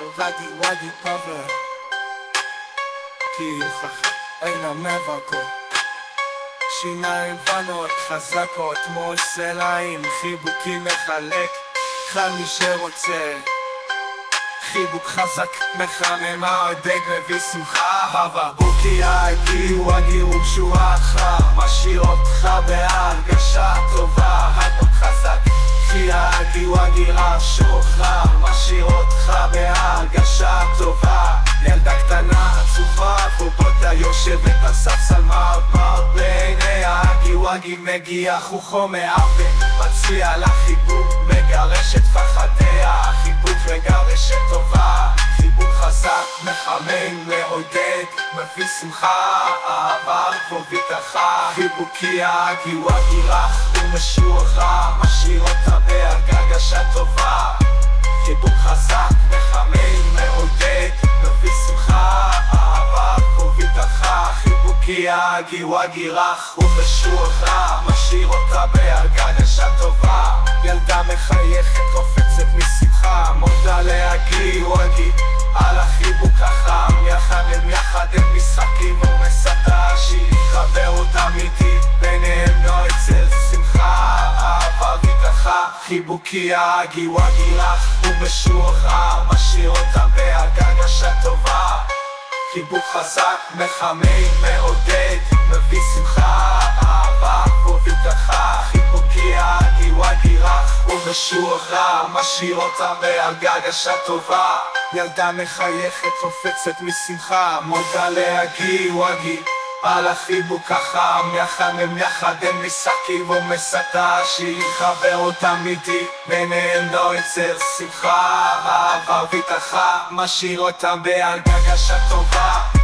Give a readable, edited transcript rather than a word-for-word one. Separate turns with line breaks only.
וואדי פאבר כי יפח אין המבקו שיניים בנות חזקות מול סלעים חיבוקים מחלק חל מי שרוצה חיבוק חזק מחמם הדג מביא שמחה הבבוקי הגיעו הגיעו משועך משאיר אותך בהרגשה טובה הדוק חזק כי הגיעו הגירה שוחרר משאיר אותך בהרגשה טובה ילדה קטנה עצובה חובותה יושבת בספסל מרמר בעיני הגיעו הגיע מגיע חוכו מעוון מצביע לחיבוק מגרש את פחדיה חיבוק מגרש את טובה חיבוק חזק מחמם מעודד מביא שמחה אהבה וביטחה חיבוקי הגיעו הגירך ומשוחרר משאיר אותה בהרגשה טובה חיבוק חזק מחמם מעודד מביא שמחה אהבה וביטחה חיבוקי הגיעו הגירך ומשוחרר משאיר אותה בהרגשה טובה ילדה מחייכת קופצת משמחה מודה להגיעו הגיע על החיבוק החם יחד הם משחקים ומסתה שיחבר אותם איתי ביניהם נועצת שמחה אהבה ביטחה חיבוקי הגיעו הגירך ומשוחרר משאיר אותם בהרגשה טובה חיבוק חזק מחמם מעודד מביא שמחה אהבה וביטחה חיבוקי הגיעו הגירך ומשוחרר משאיר אותם בהרגשה טובה ילדה מחייכת קופצת משמחה מודה להגיעו הגיע על החיבוק החם יחד הם משחקים ומסתה שיחבר אותם איתי ביניהם נועצת שמחה אהבה וביטחה משאיר אותם בהרגשה טובה